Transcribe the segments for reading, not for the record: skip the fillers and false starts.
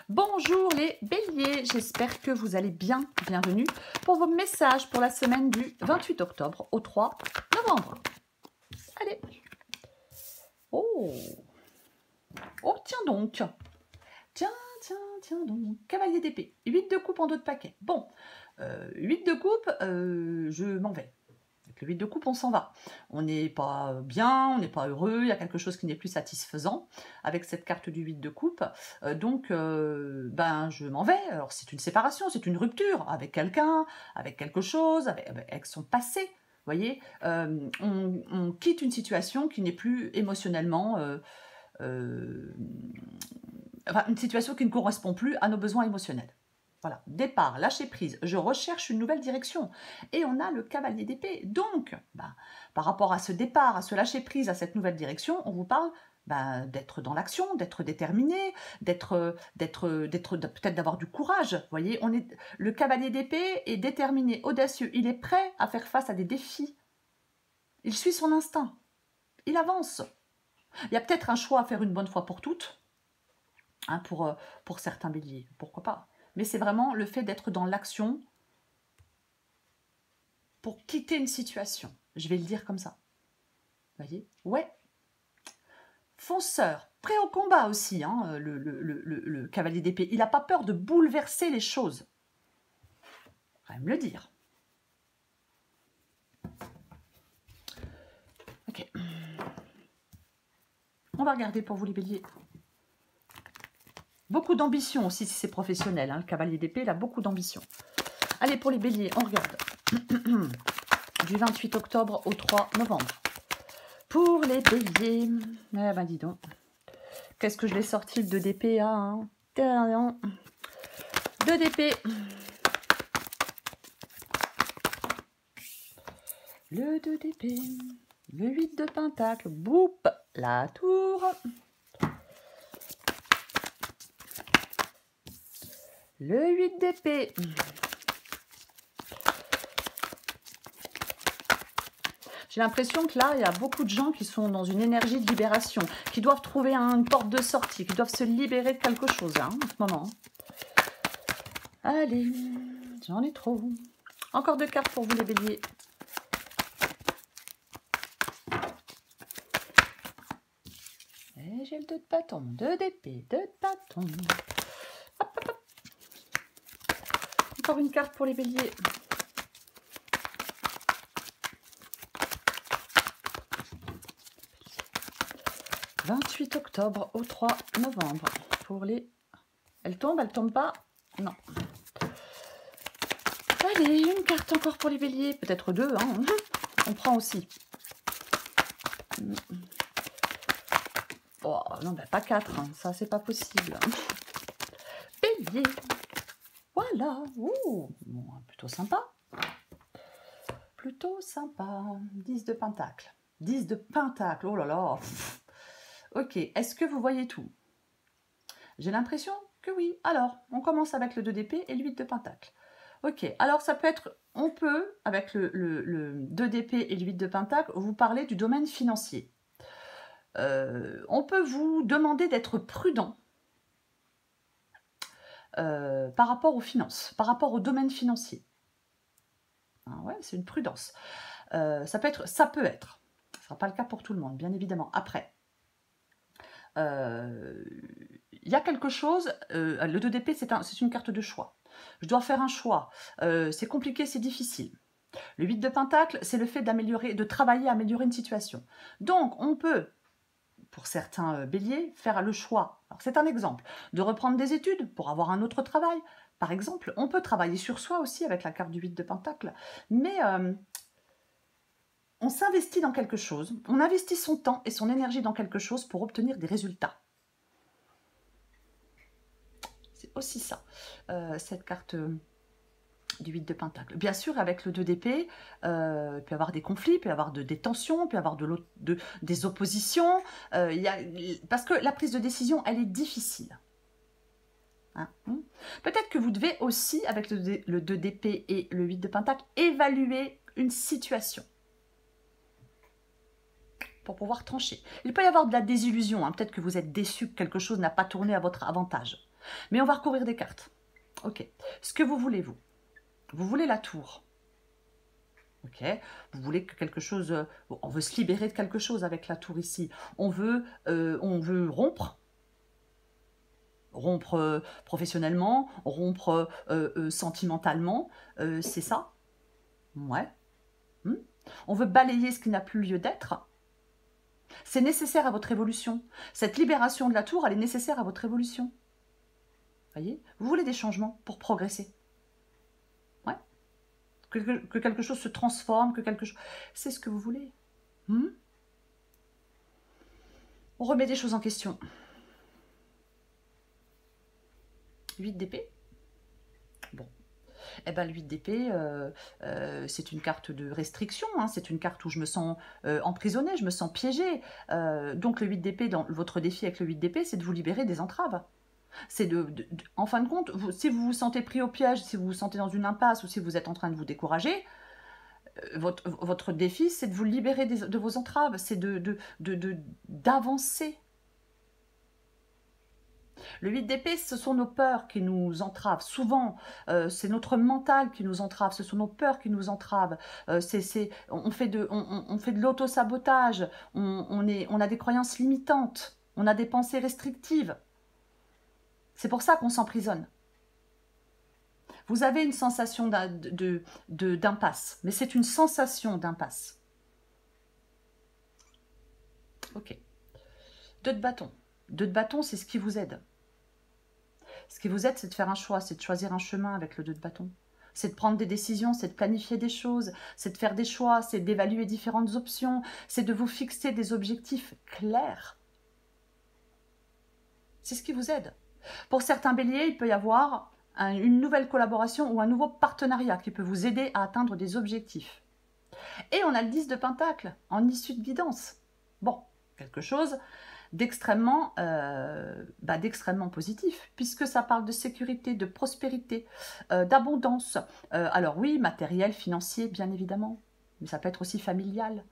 Bonjour les béliers, j'espère que vous allez bien. Bienvenue pour vos messages pour la semaine du 28 octobre au 3 novembre. Allez. Oh, tiens donc. Tiens donc. Cavalier d'épée. 8 de coupe en dos de paquet. Bon, 8 de coupe, je m'en vais. Avec le 8 de coupe, on s'en va. On n'est pas bien, on n'est pas heureux, il y a quelque chose qui n'est plus satisfaisant avec cette carte du 8 de coupe. Donc, je m'en vais. Alors, c'est une séparation, c'est une rupture avec quelqu'un, avec quelque chose, avec son passé. Vous voyez, on quitte une situation qui n'est plus émotionnellement... une situation qui ne correspond plus à nos besoins émotionnels. Voilà, départ, lâcher prise, je recherche une nouvelle direction. Et on a le cavalier d'épée. Donc, par rapport à ce départ, à ce lâcher prise, à cette nouvelle direction, on vous parle d'être dans l'action, d'être déterminé, peut-être d'avoir du courage. Vous voyez, le cavalier d'épée est déterminé, audacieux. Il est prêt à faire face à des défis. Il suit son instinct. Il avance. Il y a peut-être un choix à faire une bonne fois pour toutes, hein, pour certains béliers. Pourquoi pas? Mais c'est vraiment le fait d'être dans l'action pour quitter une situation. Je vais le dire comme ça. Vous voyez? Ouais. Fonceur, prêt au combat aussi, hein, le cavalier d'épée. Il n'a pas peur de bouleverser les choses. Il va me le dire. Ok. On va regarder pour vous les béliers. Beaucoup d'ambition aussi si c'est professionnel. Hein. Le cavalier d'épée, il a beaucoup d'ambition. Allez, pour les béliers, on regarde. Du 28 octobre au 3 novembre. Pour les béliers, eh ben dis donc. Qu'est-ce que je l'ai sorti, le 2 d'épée, hein? 2 d'épée. Le 2 d'épée. Le 8 de pentacle. Boup, la tour. Le 8 d'épée. J'ai l'impression que là, il y a beaucoup de gens qui sont dans une énergie de libération, qui doivent trouver une porte de sortie, qui doivent se libérer de quelque chose, hein, en ce moment. Allez, j'en ai trop. Encore 2 cartes pour vous, les béliers. Et j'ai le 2 de bâton, 2 d'épée, 2 de bâton. Hop, hop, hop. Encore une carte pour les béliers. « 28 octobre au 3 novembre. » Pour les... Elle tombe pas? Non. Allez, une carte encore pour les béliers. Peut-être 2, hein. On prend aussi. Oh, non, pas 4. Hein. Ça, c'est pas possible. Bélier. Voilà. Ouh, bon, plutôt sympa. Plutôt sympa. 10 de pentacle. 10 de pentacle. Oh là là. Ok. Est-ce que vous voyez tout? J'ai l'impression que oui. Alors, on commence avec le 2 d'épée et le 8 de pentacle. Ok. Alors, ça peut être... On peut, avec le 2 d'épée et le 8 de pentacle, vous parler du domaine financier. On peut vous demander d'être prudent par rapport aux finances, par rapport au domaine financier. Ah ouais, c'est une prudence. Ça peut être. Ce ne sera pas le cas pour tout le monde, bien évidemment. Après, il y a quelque chose. Le 2 d'épée, c'est une carte de choix. Je dois faire un choix. C'est compliqué, c'est difficile. Le 8 de pentacle, c'est le fait de travailler à améliorer une situation. Donc, on peut, pour certains béliers, faire le choix. Alors, c'est un exemple. De reprendre des études pour avoir un autre travail. Par exemple, on peut travailler sur soi aussi avec la carte du 8 de pentacle. Mais on s'investit dans quelque chose. On investit son temps et son énergie dans quelque chose pour obtenir des résultats. C'est aussi ça, cette carte... du 8 de pentacle. Bien sûr, avec le 2 d'épée, il peut y avoir des conflits, il peut y avoir des tensions, il peut y avoir des oppositions, parce que la prise de décision, elle est difficile. Hein? Peut-être que vous devez aussi, avec le 2 d'épée et le 8 de pentacle, évaluer une situation pour pouvoir trancher. Il peut y avoir de la désillusion, hein. Peut-être que vous êtes déçu que quelque chose n'a pas tourné à votre avantage. Mais on va recouvrir des cartes. Ok. Ce que vous voulez, vous. Vous voulez la tour. Ok. Vous voulez que quelque chose... on veut se libérer de quelque chose avec la tour ici. On veut rompre. Rompre professionnellement, rompre sentimentalement. C'est ça. Ouais. On veut balayer ce qui n'a plus lieu d'être. C'est nécessaire à votre évolution. Cette libération de la tour, elle est nécessaire à votre évolution. Voyez? Vous voulez des changements pour progresser. Ouais. Que quelque chose se transforme, que quelque chose... C'est ce que vous voulez. On remet des choses en question. 8 d'épée. Bon. Eh bien, le 8 d'épée, c'est une carte de restriction, hein, c'est une carte où je me sens emprisonnée, je me sens piégée. Donc, le 8 d'épée, dans votre défi avec le 8 d'épée, c'est de vous libérer des entraves. C'est en fin de compte, si vous vous sentez pris au piège, si vous vous sentez dans une impasse ou si vous êtes en train de vous décourager, votre défi, c'est de vous libérer de vos entraves, c'est d'avancer. Le 8 d'épée, ce sont nos peurs qui nous entravent. Souvent, c'est notre mental qui nous entrave, ce sont nos peurs qui nous entravent. On fait de l'auto-sabotage, on a des croyances limitantes, on a des pensées restrictives. C'est pour ça qu'on s'emprisonne. Vous avez une sensation d'impasse, mais c'est une sensation d'impasse. Ok. 2 de bâton. 2 de bâton, c'est ce qui vous aide. Ce qui vous aide, c'est de faire un choix, c'est de choisir un chemin avec le 2 de bâton. C'est de prendre des décisions, c'est de planifier des choses, c'est de faire des choix, c'est d'évaluer différentes options, c'est de vous fixer des objectifs clairs. C'est ce qui vous aide. Pour certains béliers, il peut y avoir une nouvelle collaboration ou un nouveau partenariat qui peut vous aider à atteindre des objectifs. Et on a le 10 de pentacle en issue de guidance. Bon, quelque chose d'extrêmement positif, puisque ça parle de sécurité, de prospérité, d'abondance. Alors oui, matériel, financier, bien évidemment, mais ça peut être aussi familial.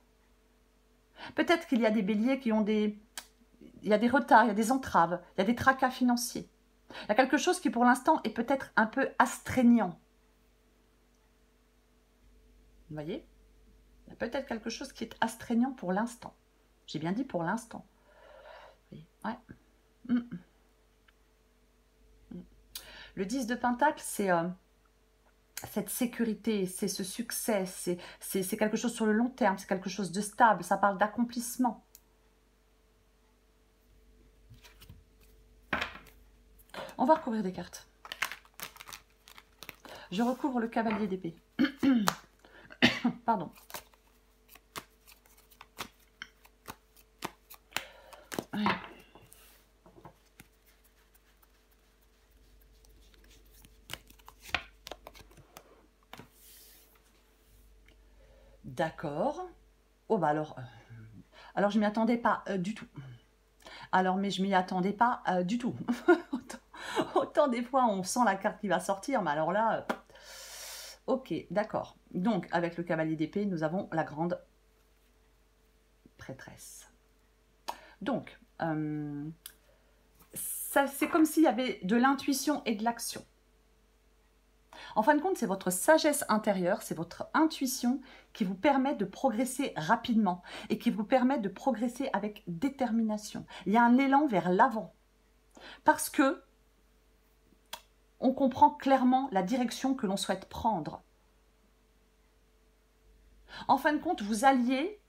Peut-être qu'il y a des béliers qui ont il y a des retards, il y a des entraves, il y a des tracas financiers. Il y a quelque chose qui, pour l'instant, est peut-être un peu astreignant. Vous voyez? Il y a peut-être quelque chose qui est astreignant pour l'instant. J'ai bien dit pour l'instant. Ouais. Le 10 de pentacle, c'est cette sécurité, c'est ce succès, c'est quelque chose sur le long terme, c'est quelque chose de stable, ça parle d'accomplissement. On va recouvrir des cartes. Je recouvre le cavalier d'épée. Pardon. Ouais. D'accord. Oh bah alors je m'y attendais pas du tout. Mais je m'y attendais pas du tout. autant des fois on sent la carte qui va sortir, mais alors là, ok, d'accord. Donc avec le cavalier d'épée, nous avons la grande prêtresse. Donc, c'est comme s'il y avait de l'intuition et de l'action. En fin de compte, c'est votre sagesse intérieure, c'est votre intuition qui vous permet de progresser rapidement et qui vous permet de progresser avec détermination. Il y a un élan vers l'avant parce que on comprend clairement la direction que l'on souhaite prendre. En fin de compte, vous alliez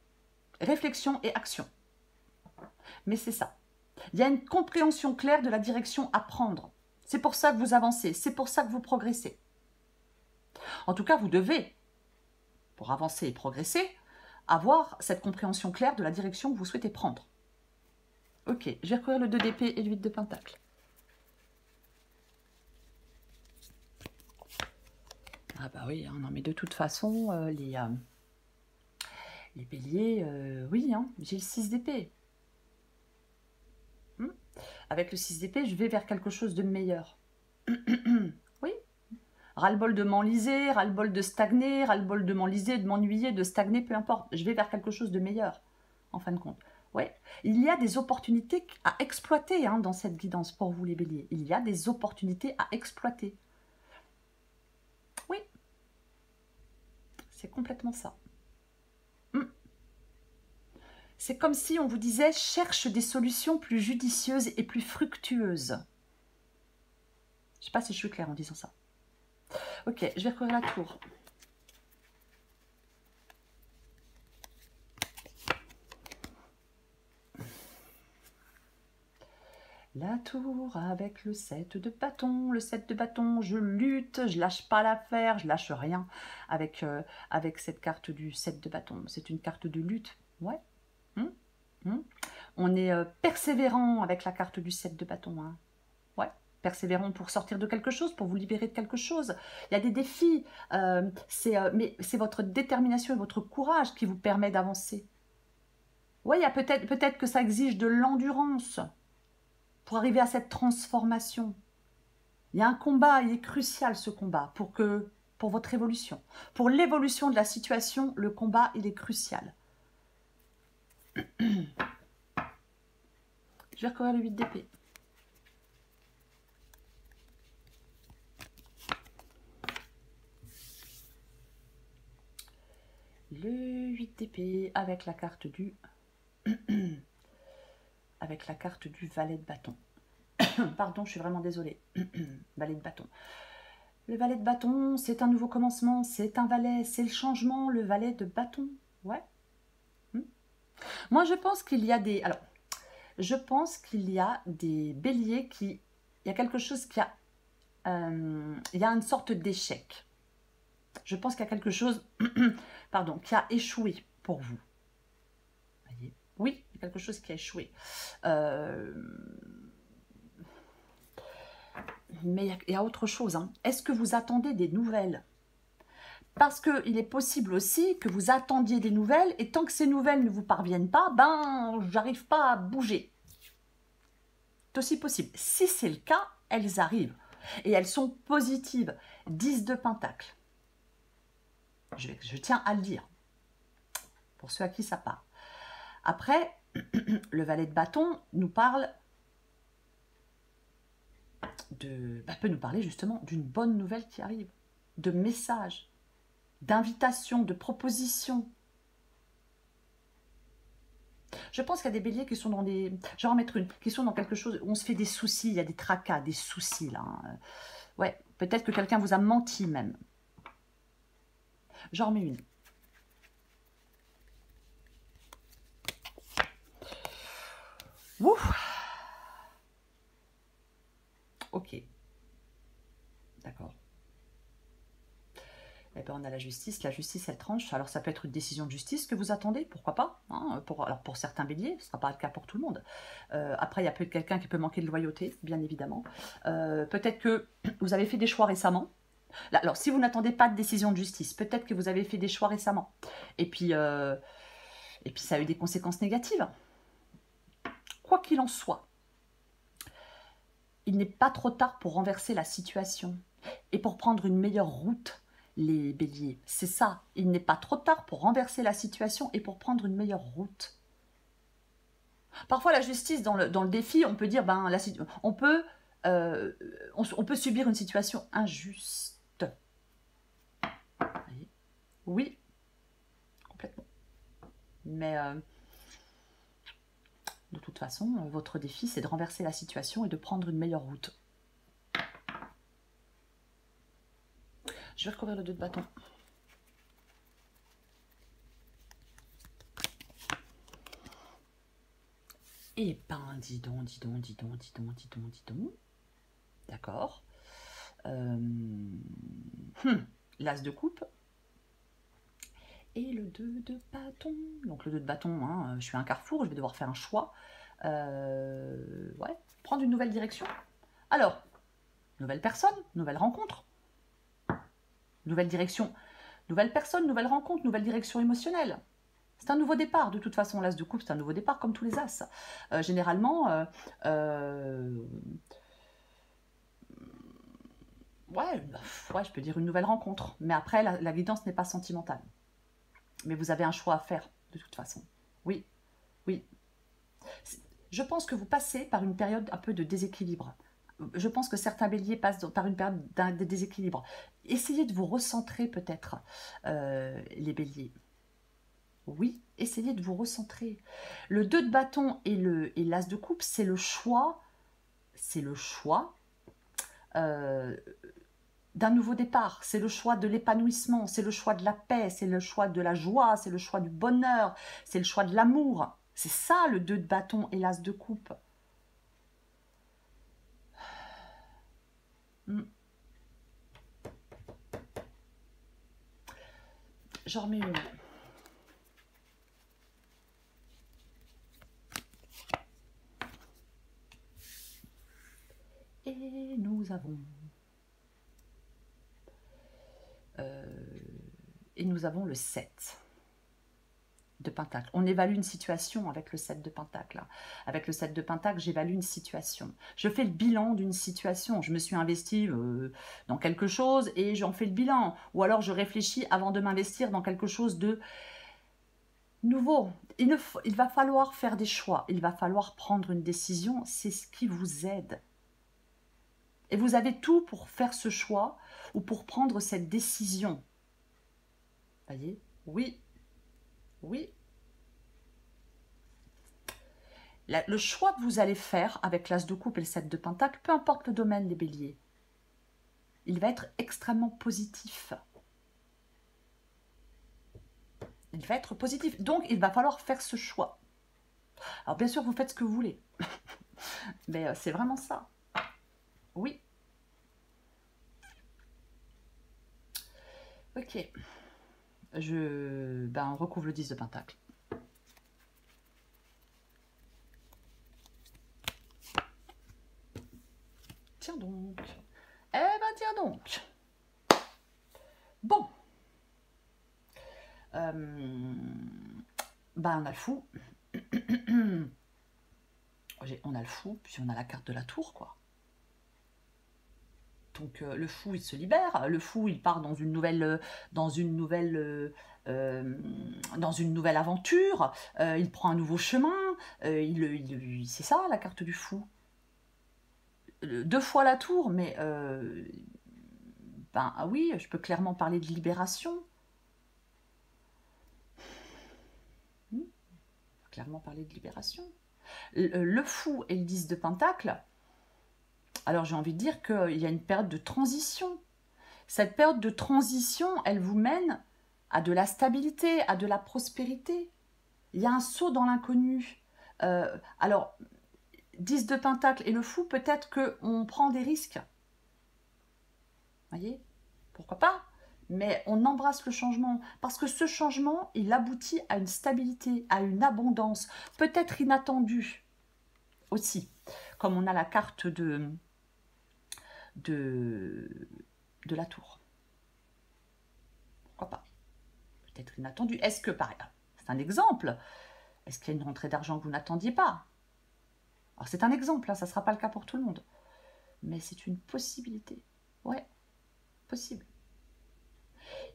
réflexion et action. Mais c'est ça. Il y a une compréhension claire de la direction à prendre. C'est pour ça que vous avancez, c'est pour ça que vous progressez. En tout cas, vous devez, pour avancer et progresser, avoir cette compréhension claire de la direction que vous souhaitez prendre. Ok, je vais recouvrir le 2 d'épée et le 8 de pentacle. Ah bah oui, non mais de toute façon, les béliers, oui, hein, j'ai le 6 d'épée. Avec le 6 d'épée, je vais vers quelque chose de meilleur. Oui. Ras-le-bol de m'enliser, ras-le-bol de stagner, ras-le-bol de m'enliser, de m'ennuyer, de stagner, peu importe. Je vais vers quelque chose de meilleur, en fin de compte. Ouais, il y a des opportunités à exploiter hein, dans cette guidance pour vous les béliers. Il y a des opportunités à exploiter. Oui, c'est complètement ça. C'est comme si on vous disait, cherche des solutions plus judicieuses et plus fructueuses. Je ne sais pas si je suis claire en disant ça. Ok, je vais recouvrir la tour. La tour avec le 7 de bâton. Le 7 de bâton, je lutte, je lâche pas l'affaire, je lâche rien avec, avec cette carte du 7 de bâton. C'est une carte de lutte. Ouais. On est persévérant avec la carte du 7 de bâton. Hein. Ouais. Persévérant pour sortir de quelque chose, pour vous libérer de quelque chose. Il y a des défis, mais c'est votre détermination et votre courage qui vous permet d'avancer. Oui, il y a peut-être que ça exige de l'endurance pour arriver à cette transformation. Il y a un combat, il est crucial ce combat pour votre évolution. Pour l'évolution de la situation, le combat, il est crucial. Je vais recouvrir le 8 d'épée. Le 8 d'épée avec la carte du avec la carte du valet de bâton. Pardon, je suis vraiment désolée. Valet de bâton. Le valet de bâton, c'est un nouveau commencement, c'est un valet, c'est le changement, le valet de bâton. Ouais. Moi, je pense qu'il y a des... Alors, je pense qu'il y a des béliers qui... Il y a quelque chose qui a... il y a une sorte d'échec. Je pense qu'il y a quelque chose pardon, qui a échoué pour vous. Voyez, oui, il y a quelque chose qui a échoué. Mais il y a autre chose. Hein. Est-ce que vous attendez des nouvelles? Parce qu'il est possible aussi que vous attendiez des nouvelles et tant que ces nouvelles ne vous parviennent pas, ben, j'arrive pas à bouger. C'est aussi possible. Si c'est le cas, elles arrivent. Et elles sont positives. 10 de Pentacle. Je tiens à le dire. Pour ceux à qui ça parle. Après, le valet de bâton nous parle peut nous parler justement d'une bonne nouvelle qui arrive, de messages, d'invitations, de propositions. Je pense qu'il y a des béliers qui sont dans des... Je vais en mettre une, qui sont dans quelque chose où on se fait des soucis, il y a des tracas, des soucis là. Hein. Ouais, peut-être que quelqu'un vous a menti même. J'en remets une. Ouf. Ok. D'accord. Eh bien, on a la justice, elle tranche. Alors, ça peut être une décision de justice que vous attendez, pourquoi pas hein, alors, pour certains béliers, ce ne sera pas le cas pour tout le monde. Après, il y a peut-être quelqu'un qui peut manquer de loyauté, bien évidemment. Peut-être que vous avez fait des choix récemment. Là, alors, si vous n'attendez pas de décision de justice, peut-être que vous avez fait des choix récemment. Et puis, ça a eu des conséquences négatives. Quoi qu'il en soit, il n'est pas trop tard pour renverser la situation et pour prendre une meilleure route. Les béliers, c'est ça, il n'est pas trop tard pour renverser la situation et pour prendre une meilleure route. Parfois la justice, dans le défi, on peut dire, ben, on peut subir une situation injuste. Oui, complètement. Mais de toute façon, votre défi, c'est de renverser la situation et de prendre une meilleure route. Je vais recouvrir le 2 de bâton. Eh ben, dis donc. D'accord. L'as de coupe. Et le 2 de bâton. Donc le 2 de bâton, hein, je suis à un carrefour, je vais devoir faire un choix. Ouais, prendre une nouvelle direction. Alors, nouvelle personne, nouvelle rencontre. Nouvelle direction, nouvelle personne, nouvelle rencontre, nouvelle direction émotionnelle. C'est un nouveau départ, de toute façon, l'as de coupe, c'est un nouveau départ, comme tous les as. Généralement, ouais, je peux dire une nouvelle rencontre. Mais après, la guidance n'est pas sentimentale. Mais vous avez un choix à faire, de toute façon. Oui, oui. Je pense que vous passez par une période un peu de déséquilibre. Je pense que certains béliers passent par une période de déséquilibre. Essayez de vous recentrer peut-être, les béliers. Oui, essayez de vous recentrer. Le 2 de bâton et l'as de coupe, c'est le choix d'un nouveau départ, c'est le choix de l'épanouissement, c'est le choix de la paix, c'est le choix de la joie, c'est le choix du bonheur, c'est le choix de l'amour. C'est ça le 2 de bâton et l'as de coupe. J'en remets une. Et nous avons... le 7 de Pentacle. On évalue une situation avec le 7 de Pentacle. Avec le 7 de Pentacle, j'évalue une situation. Je fais le bilan d'une situation. Je me suis investie dans quelque chose et j'en fais le bilan. Ou alors je réfléchis avant de m'investir dans quelque chose de nouveau. Il va falloir faire des choix. Il va falloir prendre une décision. C'est ce qui vous aide. Et vous avez tout pour faire ce choix ou pour prendre cette décision. Voyez? Oui. Oui. Le choix que vous allez faire avec l'as de coupe et le 7 de pentacle, peu importe le domaine des béliers, il va être extrêmement positif. Il va être positif. Donc, il va falloir faire ce choix. Alors, bien sûr, vous faites ce que vous voulez. Mais c'est vraiment ça. Oui. Ok. On recouvre le 10 de pentacle. Tiens donc. Eh ben, tiens donc. Bon. On a le fou. On a le fou, puis on a la carte de la tour, quoi. Donc le fou, il se libère. Le fou, il part dans une nouvelle aventure. Il prend un nouveau chemin. C'est ça, la carte du fou. 2 fois la tour, mais oui, je peux clairement parler de libération. Clairement parler de libération. Le fou et le 10 de pentacle. Alors j'ai envie de dire qu'il y a une période de transition. Cette période de transition, elle vous mène à de la stabilité, à de la prospérité. Il y a un saut dans l'inconnu. Alors, 10 de pentacle et le fou, peut-être qu'on prend des risques. Voyez? Pourquoi pas? Mais on embrasse le changement. Parce que ce changement, il aboutit à une stabilité, à une abondance, peut-être inattendue aussi. Comme on a la carte de la tour. Pourquoi pas? Peut-être inattendu. Est-ce que, par exemple, c'est un exemple, est-ce qu'il y a une rentrée d'argent que vous n'attendiez pas? Alors c'est un exemple, hein, ça ne sera pas le cas pour tout le monde. Mais c'est une possibilité. Ouais, possible.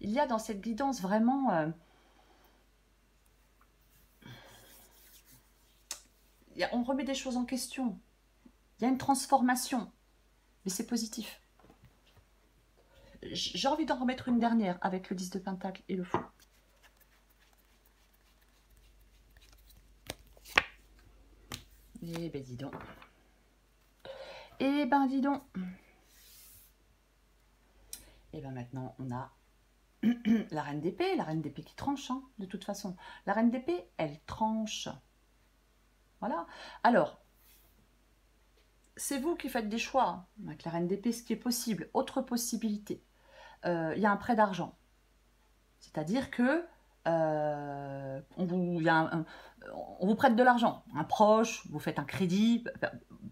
Il y a dans cette guidance vraiment... on remet des choses en question. Il y a une transformation. Mais c'est positif. J'ai envie d'en remettre une dernière avec le 10 de pentacle et le fou. Eh ben dis donc. Eh ben dis donc. Et ben maintenant on a la reine d'épée qui tranche, hein, de toute façon. La reine d'épée, elle tranche. Voilà. Alors, c'est vous qui faites des choix avec la reine d'épée, ce qui est possible. Autre possibilité, il y a un prêt d'argent. C'est-à-dire que on vous prête de l'argent. Un proche, vous faites un crédit,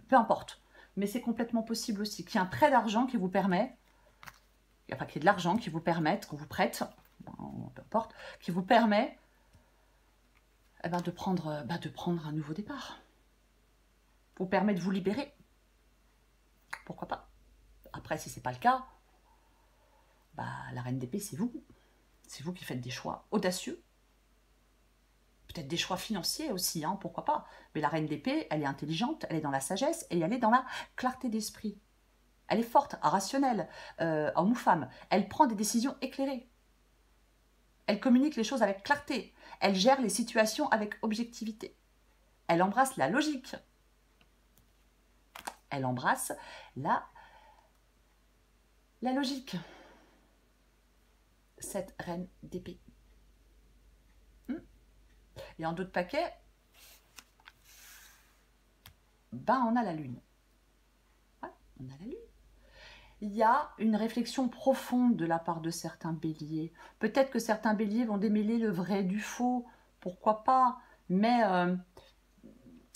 peu importe. Mais c'est complètement possible aussi qu'il y ait un prêt d'argent qui vous permet, enfin qu'il y ait de l'argent qui vous permette, qu'on vous prête, peu importe, qui vous permet de prendre un nouveau départ. Vous permet de vous libérer. Pourquoi pas? Après, si ce n'est pas le cas, la reine d'épée, c'est vous. C'est vous qui faites des choix audacieux. peut-être des choix financiers aussi, hein, pourquoi pas. Mais la reine d'épée, elle est intelligente, elle est dans la sagesse et elle est dans la clarté d'esprit. Elle est forte, rationnelle, homme ou femme. Elle prend des décisions éclairées. Elle communique les choses avec clarté. Elle gère les situations avec objectivité. Elle embrasse la logique. Elle embrasse la logique. Cette reine d'épée. Et en d'autres paquets, ben on a la lune. Ouais, on a la lune. Il y a une réflexion profonde de la part de certains béliers. Peut-être que certains béliers vont démêler le vrai du faux, pourquoi pas. Mais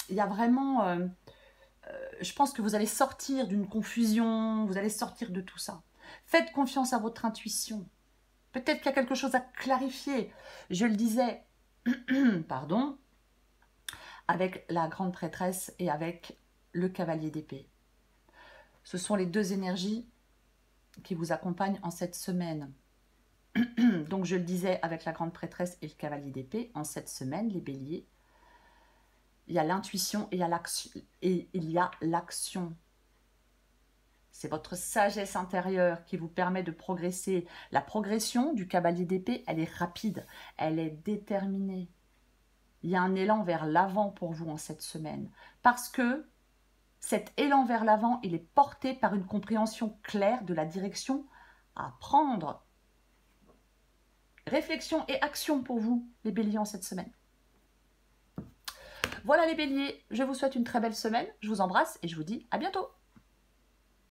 il y a vraiment... je pense que vous allez sortir d'une confusion, vous allez sortir de tout ça. Faites confiance à votre intuition. Peut-être qu'il y a quelque chose à clarifier. Je le disais, pardon, avec la grande prêtresse et avec le cavalier d'épée. Ce sont les deux énergies qui vous accompagnent en cette semaine. Donc je le disais, avec la grande prêtresse et le cavalier d'épée, en cette semaine, les béliers, il y a l'intuition et il y a l'action. C'est votre sagesse intérieure qui vous permet de progresser. La progression du cavalier d'épée, elle est rapide, elle est déterminée. Il y a un élan vers l'avant pour vous en cette semaine. Parce que cet élan vers l'avant, il est porté par une compréhension claire de la direction à prendre. Réflexion et action pour vous, les béliers, en cette semaine. Voilà les béliers, je vous souhaite une très belle semaine. Je vous embrasse et je vous dis à bientôt.